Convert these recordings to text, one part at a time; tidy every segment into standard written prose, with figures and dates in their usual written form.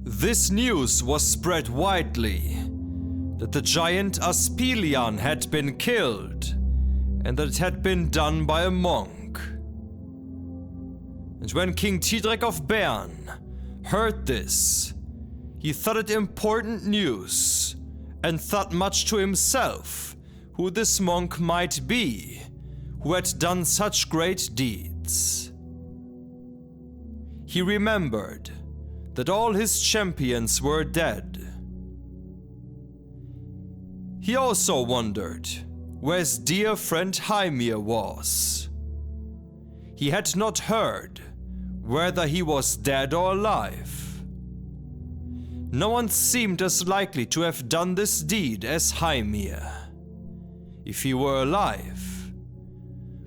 This news was spread widely, that the giant Aspilian had been killed, and that it had been done by a monk. And when King Thidrek of Bern heard this, he thought it important news, and thought much to himself who this monk might be, who had done such great deeds. He remembered that all his champions were dead. He also wondered where his dear friend Heimir was. He had not heard whether he was dead or alive. No one seemed as likely to have done this deed as Heimir, if he were alive,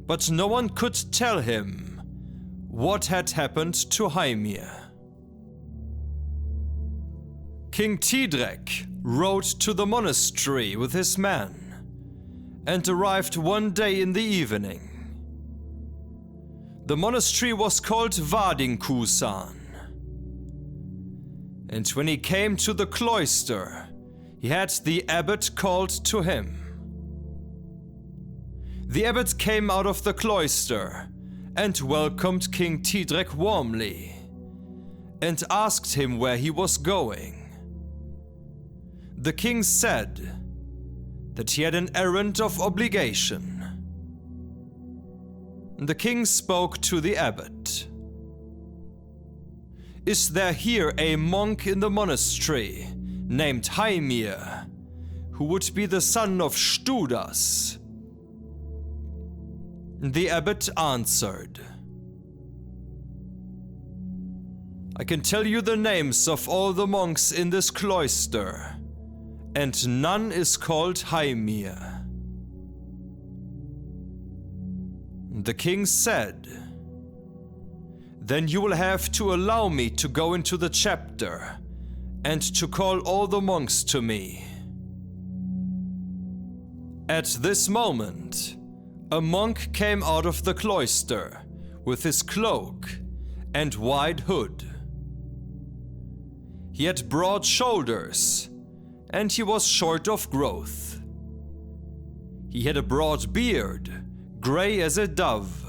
but no one could tell him what had happened to Heimir. King Thidrek rode to the monastery with his men and arrived one day in the evening. The monastery was called Vadingkusan, and when he came to the cloister, he had the abbot called to him. The abbot came out of the cloister and welcomed King Thidrek warmly and asked him where he was going. The king said that he had an errand of obligation. The king spoke to the abbot. "Is there here a monk in the monastery named Heimir, who would be the son of Studas?" The abbot answered, "I can tell you the names of all the monks in this cloister, and none is called Heimir." The king said, "Then you will have to allow me to go into the chapter and to call all the monks to me." At this moment, a monk came out of the cloister with his cloak and wide hood. He had broad shoulders, and he was short of growth. He had a broad beard, grey as a dove,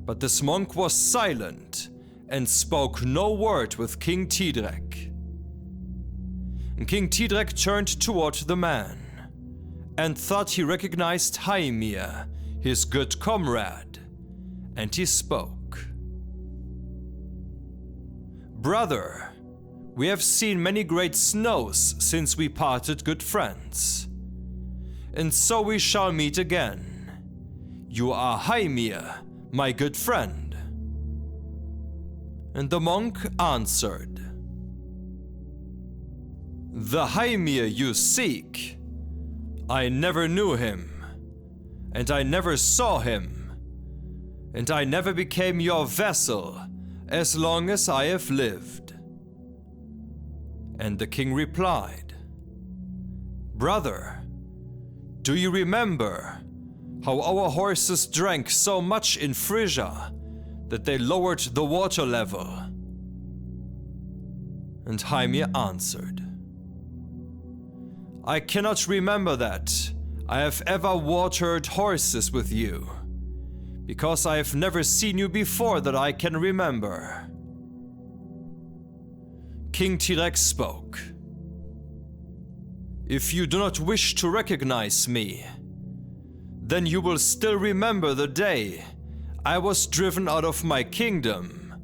but this monk was silent and spoke no word with King Thidrek. King Thidrek turned toward the man and thought he recognized Heimir, his good comrade, and he spoke. "Brother, we have seen many great snows since we parted good friends, and so we shall meet again. You are Heimir, my good friend." And the monk answered, "The Heimir you seek, I never knew him, and I never saw him, and I never became your vassal as long as I have lived." And the king replied, "Brother, do you remember how our horses drank so much in Frisia that they lowered the water level?" And Heimir answered, "I cannot remember that I have ever watered horses with you, because I have never seen you before that I can remember." King Thidrek spoke, "If you do not wish to recognize me, then you will still remember the day I was driven out of my kingdom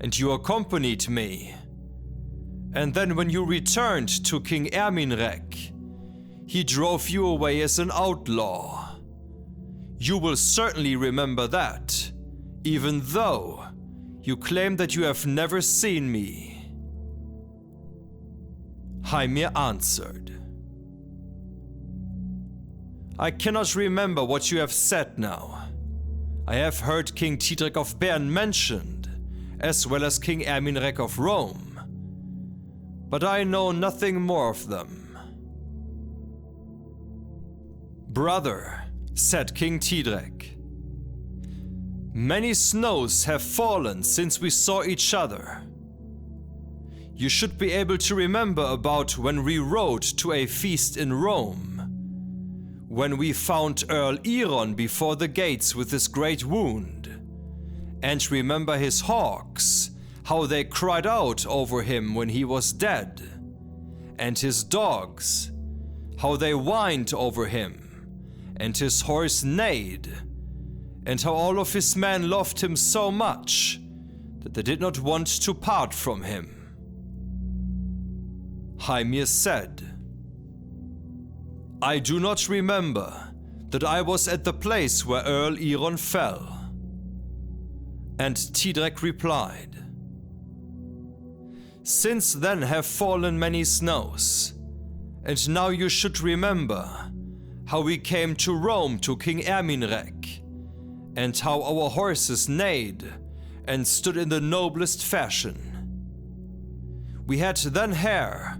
and you accompanied me. And then when you returned to King Erminrek, he drove you away as an outlaw. You will certainly remember that, even though you claim that you have never seen me." Heimir answered, "I cannot remember what you have said now. I have heard King Thidrek of Bern mentioned, as well as King Erminrek of Rome, but I know nothing more of them." "Brother," said King Thidrek, "many snows have fallen since we saw each other. You should be able to remember about when we rode to a feast in Rome, when we found Earl Eron before the gates with his great wound, and remember his hawks, how they cried out over him when he was dead, and his dogs, how they whined over him, and his horse neighed, and how all of his men loved him so much that they did not want to part from him. Heimir said, I do not remember that I was at the place where Earl Eron fell. And Thidrek replied, Since then have fallen many snows, and now you should remember how we came to Rome to King Erminrek, and how our horses neighed and stood in the noblest fashion. We had then hair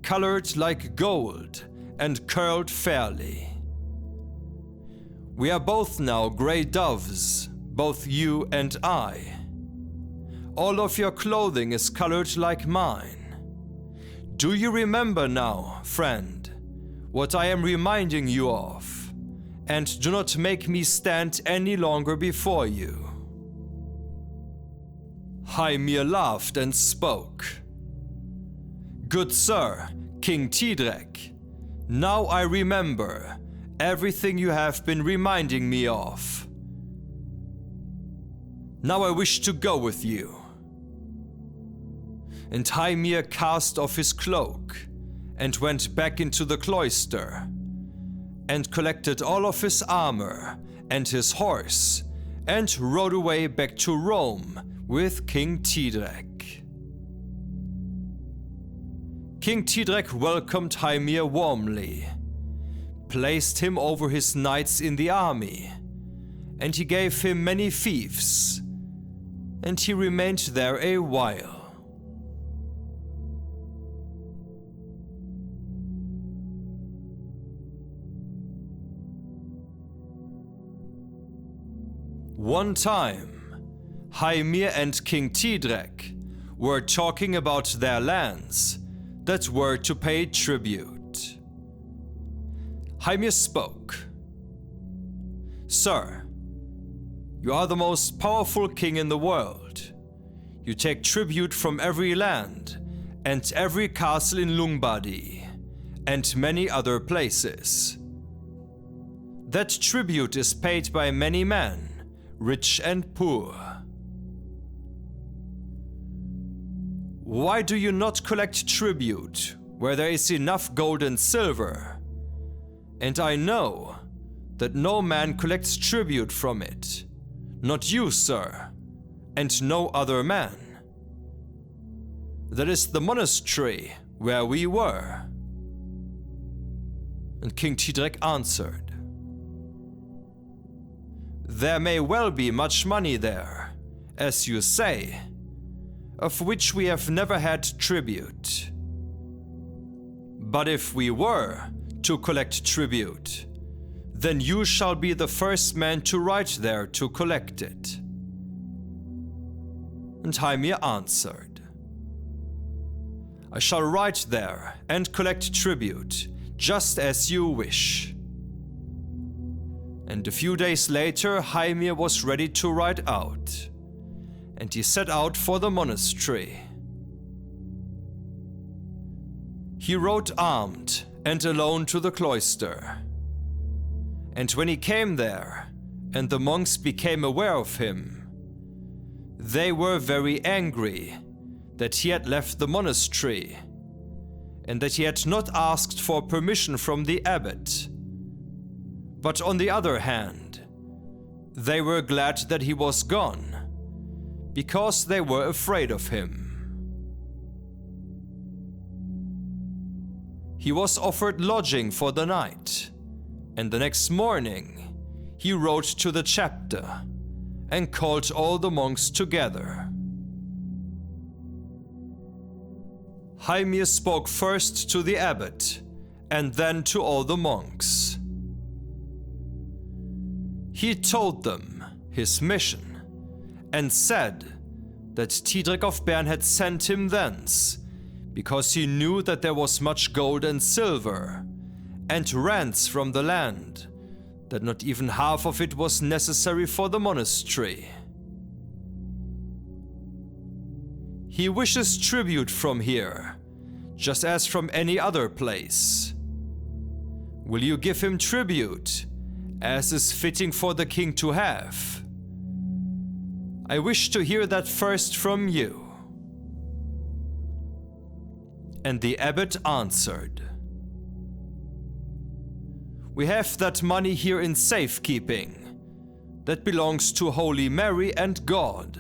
colored like gold and curled fairly. We are both now grey doves, both you and I. All of your clothing is colored like mine. Do you remember now, friend, what I am reminding you of, and do not make me stand any longer before you? Heimir laughed and spoke. Good sir, King Thidrek, now I remember everything you have been reminding me of. Now I wish to go with you. And Heimir cast off his cloak and went back into the cloister and collected all of his armor and his horse and rode away back to Rome with King Thidrek. King Thidrek welcomed Heimir warmly, placed him over his knights in the army, and he gave him many fiefs, and he remained there a while. One time, Heimir and King Thidrek were talking about their lands that were to pay tribute. Heimir spoke. Sir, you are the most powerful king in the world. You take tribute from every land and every castle in Lombardy and many other places. That tribute is paid by many men, rich and poor. Why do you not collect tribute where there is enough gold and silver? And I know that no man collects tribute from it, not you, sir, and no other man. That is the monastery where we were. And King Thidrek answered, There may well be much money there, as you say, of which we have never had tribute. But if we were to collect tribute, then you shall be the first man to ride there to collect it. And Heimir answered, I shall ride there and collect tribute, just as you wish. And a few days later, Heimir was ready to ride out, and he set out for the monastery. He rode armed and alone to the cloister. And when he came there, and the monks became aware of him, they were very angry that he had left the monastery, and that he had not asked for permission from the abbot. But on the other hand, they were glad that he was gone, because they were afraid of him. He was offered lodging for the night, and the next morning he rode to the chapter and called all the monks together. Heimir spoke first to the abbot and then to all the monks. He told them his mission and said that Thidrek of Bern had sent him thence because he knew that there was much gold and silver, and rents from the land, that not even half of it was necessary for the monastery. He wishes tribute from here, just as from any other place. Will you give him tribute, as is fitting for the king to have? I wish to hear that first from you." And the abbot answered, "We have that money here in safekeeping, that belongs to Holy Mary and God,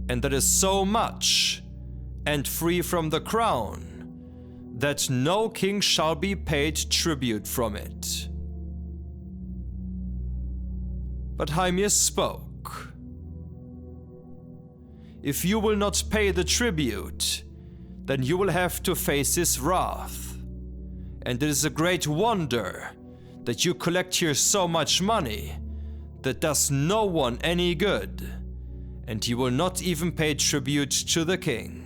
and that is so much, and free from the crown, that no king shall be paid tribute from it." But Heimir spoke, "If you will not pay the tribute, then you will have to face his wrath. And it is a great wonder that you collect here so much money that does no one any good, and you will not even pay tribute to the king."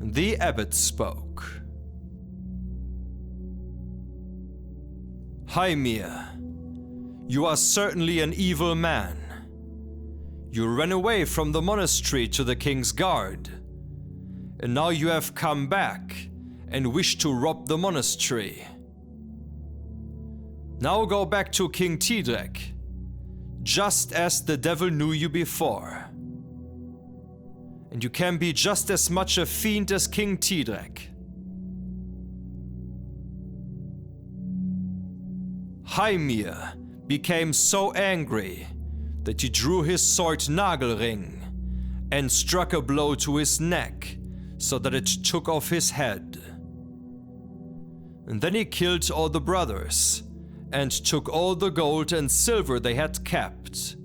The abbot spoke, "Heimir, you are certainly an evil man. You ran away from the monastery to the king's guard, and now you have come back and wish to rob the monastery. Now go back to King Thidrek, just as the devil knew you before. And you can be just as much a fiend as King Thidrek." Heimir became so angry that he drew his sword Nagelring and struck a blow to his neck so that it took off his head. And then he killed all the brothers and took all the gold and silver they had kept.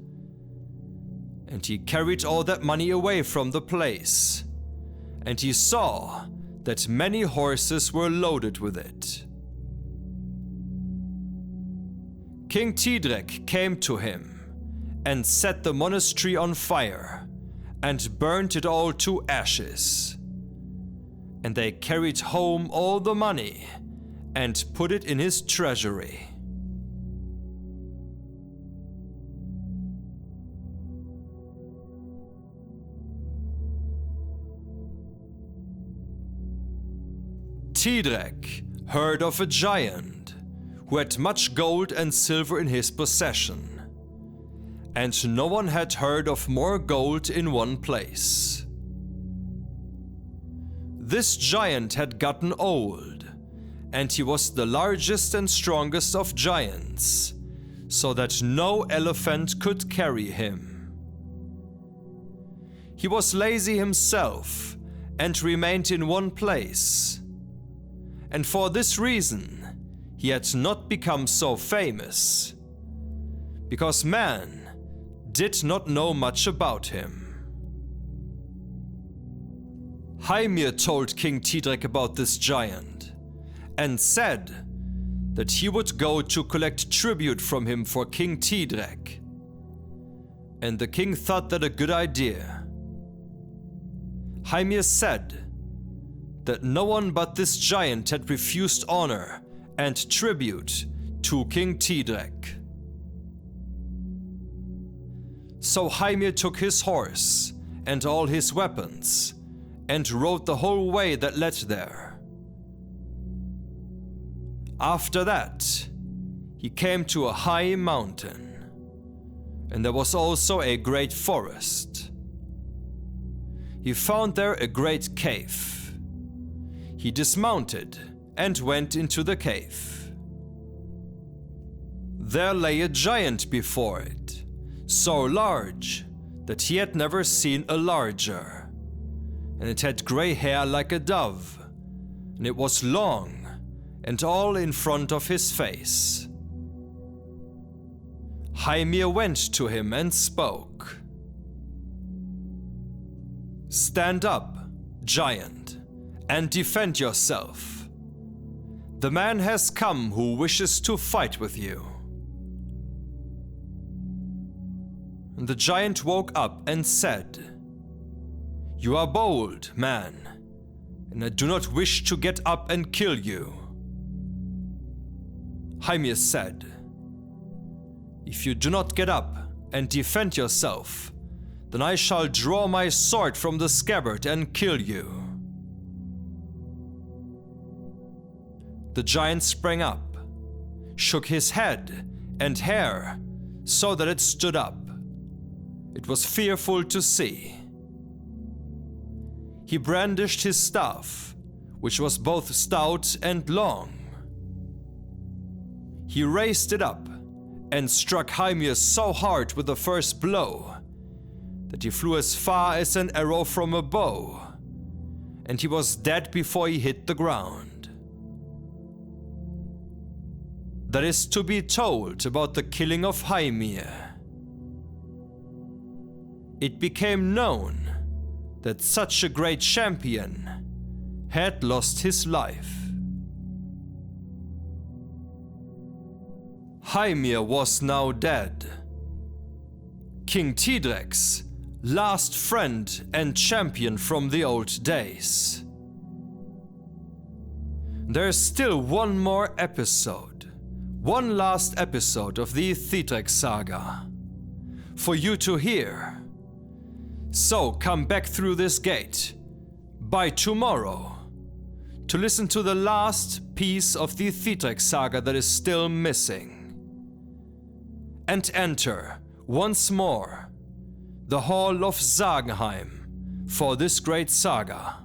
And he carried all that money away from the place, and he saw that many horses were loaded with it. King Thidrek came to him and set the monastery on fire and burnt it all to ashes. And they carried home all the money and put it in his treasury. Thidrek heard of a giant who had much gold and silver in his possession, and no one had heard of more gold in one place. This giant had gotten old, and he was the largest and strongest of giants, so that no elephant could carry him. He was lazy himself and remained in one place. And for this reason, he had not become so famous, because man did not know much about him. Heimir told King Thidrek about this giant, and said that he would go to collect tribute from him for King Thidrek. And the king thought that a good idea. Heimir said that no one but this giant had refused honor and tribute to King Thidrek. So Heimir took his horse and all his weapons and rode the whole way that led there. After that, he came to a high mountain, and there was also a great forest. He found there a great cave. He dismounted and went into the cave. There lay a giant before it, so large that he had never seen a larger, and it had grey hair like a dove, and it was long and all in front of his face. Heimir went to him and spoke. "Stand up, giant, and defend yourself. The man has come who wishes to fight with you." And the giant woke up and said, You are bold, man, and I do not wish to get up and kill you. Heimir said, If you do not get up and defend yourself, then I shall draw my sword from the scabbard and kill you. The giant sprang up, shook his head and hair so that it stood up. It was fearful to see. He brandished his staff, which was both stout and long. He raised it up and struck Heimir so hard with the first blow that he flew as far as an arrow from a bow, and he was dead before he hit the ground. That is to be told about the killing of Heimir. It became known that such a great champion had lost his life. Heimir was now dead. King Thidrek's last friend and champion from the old days. There's still one more episode, one last episode of the Thidrekssaga for you to hear. So come back through this gate by tomorrow to listen to the last piece of the Thidrekssaga that is still missing. And enter once more the Hall of Sagenheim for this great saga.